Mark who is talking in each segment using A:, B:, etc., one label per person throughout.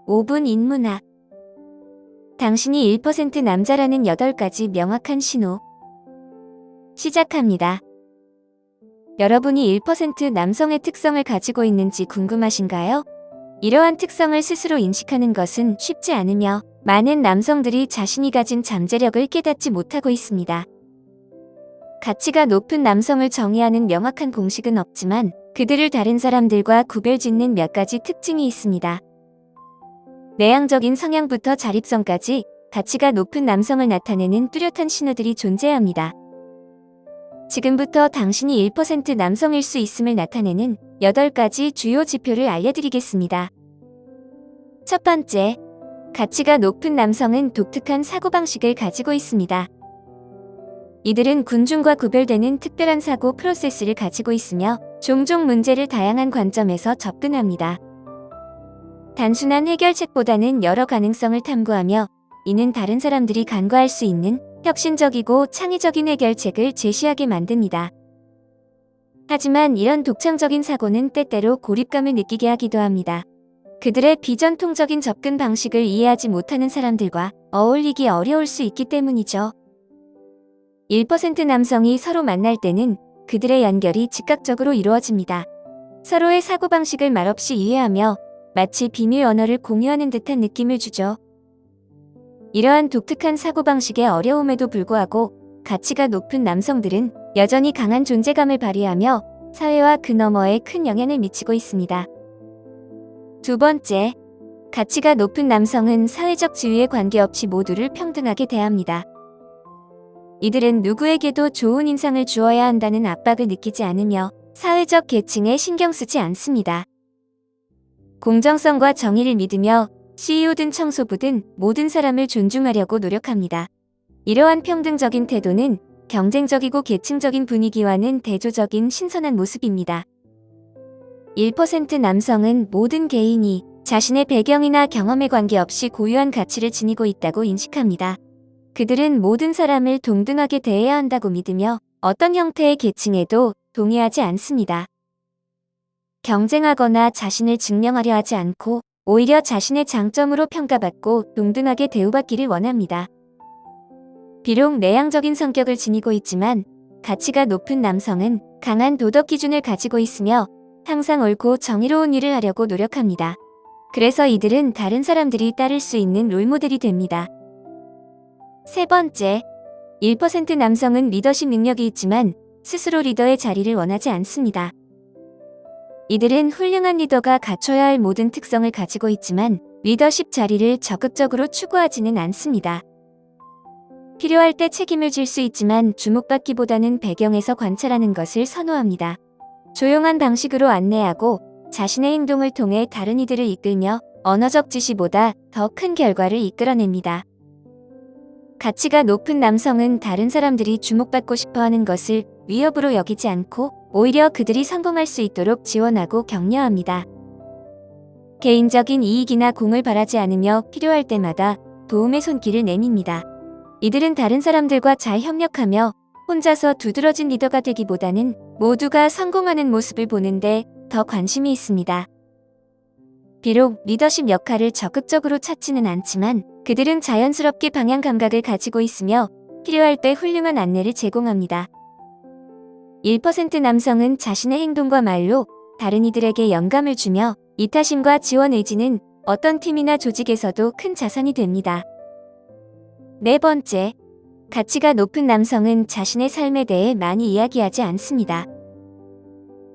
A: 5분 인문학. 당신이 1% 남자라는 8가지 명확한 신호. 시작합니다. 여러분이 1% 남성의 특성을 가지고 있는지 궁금하신가요? 이러한 특성을 스스로 인식하는 것은 쉽지 않으며 많은 남성들이 자신이 가진 잠재력을 깨닫지 못하고 있습니다. 가치가 높은 남성을 정의하는 명확한 공식은 없지만 그들을 다른 사람들과 구별짓는 몇 가지 특징이 있습니다. 내향적인 성향부터 자립성까지 가치가 높은 남성을 나타내는 뚜렷한 신호들이 존재합니다. 지금부터 당신이 1% 남성일 수 있음을 나타내는 8가지 주요 지표를 알려드리겠습니다. 첫 번째, 가치가 높은 남성은 독특한 사고방식을 가지고 있습니다. 이들은 군중과 구별되는 특별한 사고 프로세스를 가지고 있으며 종종 문제를 다양한 관점에서 접근합니다. 단순한 해결책보다는 여러 가능성을 탐구하며 이는 다른 사람들이 간과할 수 있는 혁신적이고 창의적인 해결책을 제시하게 만듭니다. 하지만 이런 독창적인 사고는 때때로 고립감을 느끼게 하기도 합니다. 그들의 비전통적인 접근 방식을 이해하지 못하는 사람들과 어울리기 어려울 수 있기 때문이죠. 1% 남성이 서로 만날 때는 그들의 연결이 즉각적으로 이루어집니다. 서로의 사고방식을 말없이 이해하며 마치 비밀 언어를 공유하는 듯한 느낌을 주죠. 이러한 독특한 사고방식의 어려움에도 불구하고 가치가 높은 남성들은 여전히 강한 존재감을 발휘하며 사회와 그 너머에 큰 영향을 미치고 있습니다. 두 번째, 가치가 높은 남성은 사회적 지위에 관계없이 모두를 평등하게 대합니다. 이들은 누구에게도 좋은 인상을 주어야 한다는 압박을 느끼지 않으며 사회적 계층에 신경 쓰지 않습니다. 공정성과 정의를 믿으며 CEO든 청소부든 모든 사람을 존중하려고 노력합니다. 이러한 평등적인 태도는 경쟁적이고 계층적인 분위기와는 대조적인 신선한 모습입니다. 1% 남성은 모든 개인이 자신의 배경이나 경험에 관계없이 고유한 가치를 지니고 있다고 인식합니다. 그들은 모든 사람을 동등하게 대해야 한다고 믿으며 어떤 형태의 계층에도 동의하지 않습니다. 경쟁하거나 자신을 증명하려 하지 않고 오히려 자신의 장점으로 평가받고 동등하게 대우받기를 원합니다. 비록 내향적인 성격을 지니고 있지만 가치가 높은 남성은 강한 도덕 기준을 가지고 있으며 항상 옳고 정의로운 일을 하려고 노력합니다. 그래서 이들은 다른 사람들이 따를 수 있는 롤모델이 됩니다. 세 번째, 1% 남성은 리더십 능력이 있지만 스스로 리더의 자리를 원하지 않습니다. 이들은 훌륭한 리더가 갖춰야 할 모든 특성을 가지고 있지만 리더십 자리를 적극적으로 추구하지는 않습니다. 필요할 때 책임을 질 수 있지만 주목받기보다는 배경에서 관찰하는 것을 선호합니다. 조용한 방식으로 안내하고 자신의 행동을 통해 다른 이들을 이끌며 언어적 지시보다 더 큰 결과를 이끌어냅니다. 가치가 높은 남성은 다른 사람들이 주목받고 싶어하는 것을 위협으로 여기지 않고 오히려 그들이 성공할 수 있도록 지원하고 격려합니다. 개인적인 이익이나 공을 바라지 않으며 필요할 때마다 도움의 손길을 내밉니다. 이들은 다른 사람들과 잘 협력하며 혼자서 두드러진 리더가 되기보다는 모두가 성공하는 모습을 보는데 더 관심이 있습니다. 비록 리더십 역할을 적극적으로 찾지는 않지만 그들은 자연스럽게 방향 감각을 가지고 있으며 필요할 때 훌륭한 안내를 제공합니다. 1% 남성은 자신의 행동과 말로 다른 이들에게 영감을 주며 이타심과 지원 의지는 어떤 팀이나 조직에서도 큰 자산이 됩니다. 네 번째, 가치가 높은 남성은 자신의 삶에 대해 많이 이야기하지 않습니다.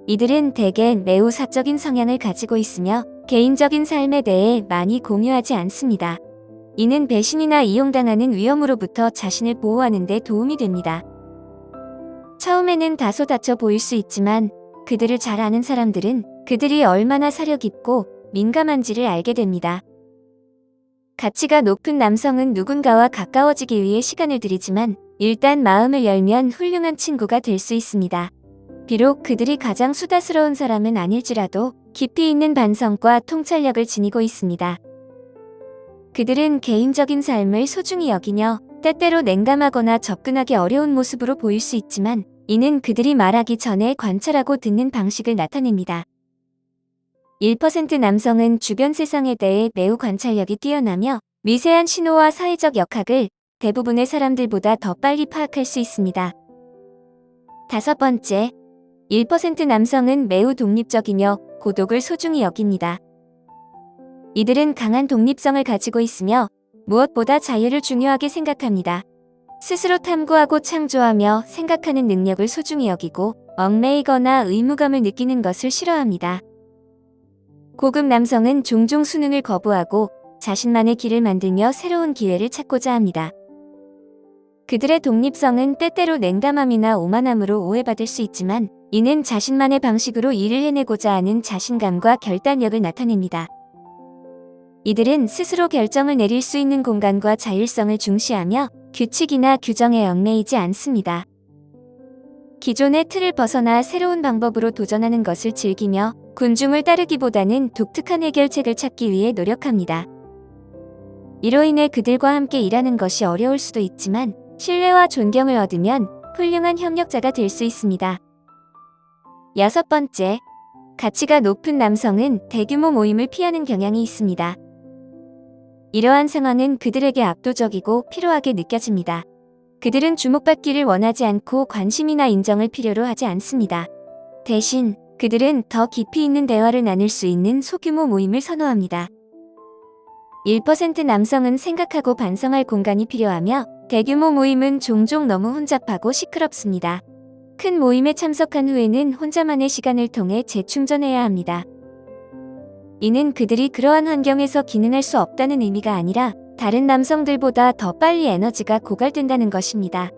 A: 이들은 대개 매우 사적인 성향을 가지고 있으며 개인적인 삶에 대해 많이 공유하지 않습니다. 이는 배신이나 이용당하는 위험으로부터 자신을 보호하는 데 도움이 됩니다. 처음에는 다소 다쳐 보일 수 있지만 그들을 잘 아는 사람들은 그들이 얼마나 사려 깊고 민감한지를 알게 됩니다. 가치가 높은 남성은 누군가와 가까워지기 위해 시간을 들이지만 일단 마음을 열면 훌륭한 친구가 될 수 있습니다. 비록 그들이 가장 수다스러운 사람은 아닐지라도 깊이 있는 반성과 통찰력을 지니고 있습니다. 그들은 개인적인 삶을 소중히 여기며 때때로 냉담하거나 접근하기 어려운 모습으로 보일 수 있지만 이는 그들이 말하기 전에 관찰하고 듣는 방식을 나타냅니다. 1% 남성은 주변 세상에 대해 매우 관찰력이 뛰어나며 미세한 신호와 사회적 역학을 대부분의 사람들보다 더 빨리 파악할 수 있습니다. 5번째, 1% 남성은 매우 독립적이며 고독을 소중히 여깁니다. 이들은 강한 독립성을 가지고 있으며 무엇보다 자유를 중요하게 생각합니다. 스스로 탐구하고 창조하며 생각하는 능력을 소중히 여기고 얽매이거나 의무감을 느끼는 것을 싫어합니다. 고급 남성은 종종 수능을 거부하고 자신만의 길을 만들며 새로운 기회를 찾고자 합니다. 그들의 독립성은 때때로 냉담함이나 오만함으로 오해받을 수 있지만 이는 자신만의 방식으로 일을 해내고자 하는 자신감과 결단력을 나타냅니다. 이들은 스스로 결정을 내릴 수 있는 공간과 자율성을 중시하며 규칙이나 규정에 얽매이지 않습니다. 기존의 틀을 벗어나 새로운 방법으로 도전하는 것을 즐기며 군중을 따르기보다는 독특한 해결책을 찾기 위해 노력합니다. 이로 인해 그들과 함께 일하는 것이 어려울 수도 있지만 신뢰와 존경을 얻으면 훌륭한 협력자가 될 수 있습니다. 6번째, 가치가 높은 남성은 대규모 모임을 피하는 경향이 있습니다. 이러한 상황은 그들에게 압도적이고 피로하게 느껴집니다. 그들은 주목받기를 원하지 않고 관심이나 인정을 필요로 하지 않습니다. 대신 그들은 더 깊이 있는 대화를 나눌 수 있는 소규모 모임을 선호합니다. 1% 남성은 생각하고 반성할 공간이 필요하며 대규모 모임은 종종 너무 혼잡하고 시끄럽습니다. 큰 모임에 참석한 후에는 혼자만의 시간을 통해 재충전해야 합니다. 이는 그들이 그러한 환경에서 기능할 수 없다는 의미가 아니라 다른 남성들보다 더 빨리 에너지가 고갈된다는 것입니다.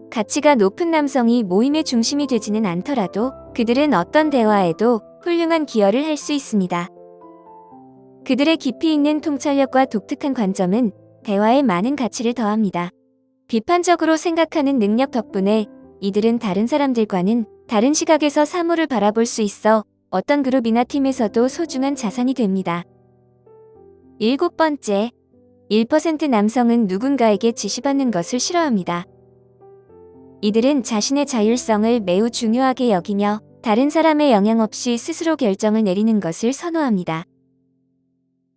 A: 가치가 높은 남성이 모임의 중심이 되지는 않더라도 그들은 어떤 대화에도 훌륭한 기여를 할 수 있습니다. 그들의 깊이 있는 통찰력과 독특한 관점은 대화에 많은 가치를 더합니다. 비판적으로 생각하는 능력 덕분에 이들은 다른 사람들과는 다른 시각에서 사물을 바라볼 수 있어 어떤 그룹이나 팀에서도 소중한 자산이 됩니다. 7번째, 1% 남성은 누군가에게 지시받는 것을 싫어합니다. 이들은 자신의 자율성을 매우 중요하게 여기며 다른 사람의 영향 없이 스스로 결정을 내리는 것을 선호합니다.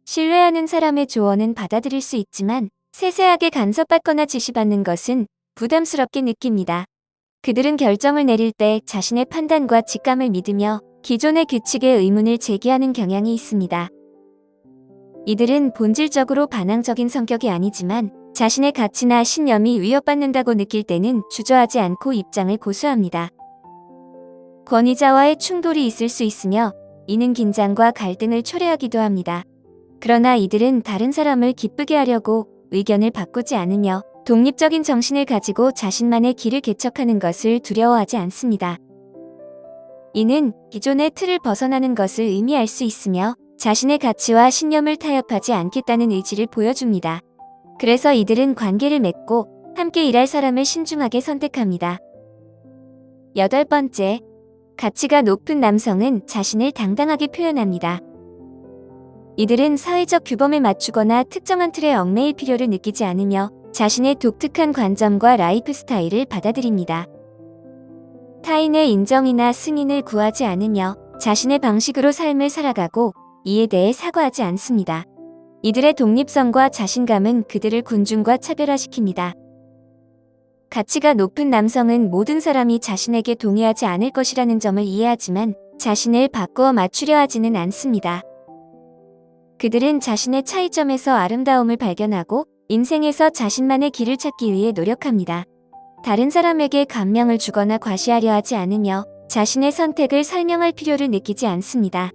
A: 신뢰하는 사람의 조언은 받아들일 수 있지만 세세하게 간섭받거나 지시받는 것은 부담스럽게 느낍니다. 그들은 결정을 내릴 때 자신의 판단과 직감을 믿으며 기존의 규칙에 의문을 제기하는 경향이 있습니다. 이들은 본질적으로 반항적인 성격이 아니지만 자신의 가치나 신념이 위협받는다고 느낄 때는 주저하지 않고 입장을 고수합니다. 권위자와의 충돌이 있을 수 있으며 이는 긴장과 갈등을 초래하기도 합니다. 그러나 이들은 다른 사람을 기쁘게 하려고 의견을 바꾸지 않으며 독립적인 정신을 가지고 자신만의 길을 개척하는 것을 두려워하지 않습니다. 이는 기존의 틀을 벗어나는 것을 의미할 수 있으며 자신의 가치와 신념을 타협하지 않겠다는 의지를 보여줍니다. 그래서 이들은 관계를 맺고 함께 일할 사람을 신중하게 선택합니다. 8번째, 가치가 높은 남성은 자신을 당당하게 표현합니다. 이들은 사회적 규범에 맞추거나 특정한 틀에 얽매일 필요를 느끼지 않으며 자신의 독특한 관점과 라이프 스타일을 받아들입니다. 타인의 인정이나 승인을 구하지 않으며 자신의 방식으로 삶을 살아가고 이에 대해 사과하지 않습니다. 이들의 독립성과 자신감은 그들을 군중과 차별화시킵니다. 가치가 높은 남성은 모든 사람이 자신에게 동의하지 않을 것이라는 점을 이해하지만 자신을 바꾸어 맞추려 하지는 않습니다. 그들은 자신의 차이점에서 아름다움을 발견하고 인생에서 자신만의 길을 찾기 위해 노력합니다. 다른 사람에게 감명을 주거나 과시하려 하지 않으며 자신의 선택을 설명할 필요를 느끼지 않습니다.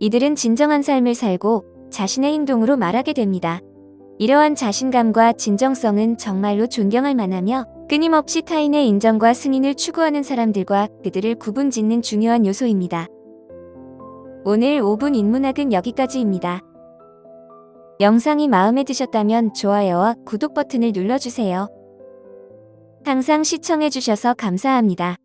A: 이들은 진정한 삶을 살고 자신의 행동으로 말하게 됩니다. 이러한 자신감과 진정성은 정말로 존경할 만하며 끊임없이 타인의 인정과 승인을 추구하는 사람들과 그들을 구분짓는 중요한 요소입니다. 오늘 5분 인문학은 여기까지입니다. 영상이 마음에 드셨다면 좋아요와 구독 버튼을 눌러주세요. 항상 시청해주셔서 감사합니다.